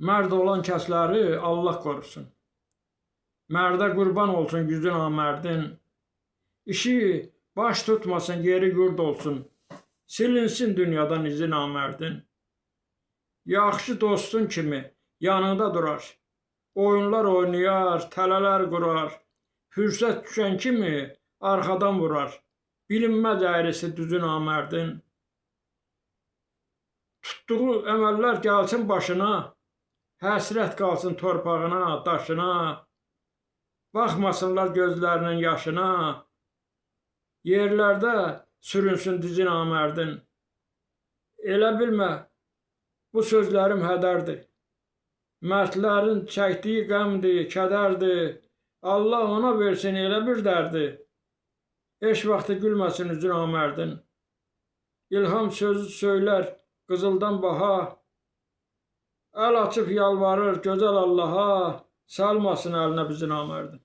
Mərd olan kəsləri Allah qorusun. Mərdə qurban olsun gücü namərdin. İşi baş tutmasın, yeri yurd olsun. Silinsin dünyadan izi namərdin. Yaxşı dostun kimi yanında durar. Oyunlar oynayar, tələlər qurar. Fürsət düşən kimi arxadan vurar. Bilinməz əyrisi düzü namərdin. Tutduğu əməllər gəlsin başına. Həsrət qalsın torpağına, daşına. Baxmasınlar gözlərinin yaşına. Yerlərdə sürünsün dizi namərdin. Elə bilmə, bu sözlərim hədərdir. Mərdlərin çəkdiyi qəmdir, kədərdir. Allah ona versin elə bir dərdi. Heç vaxtı gülməsin üzü namərdin. İlham sözü söylər qızıldan baha. Əl açıb yalvarır gözəl Allaha. Salmasın əlinə bizi namərdin.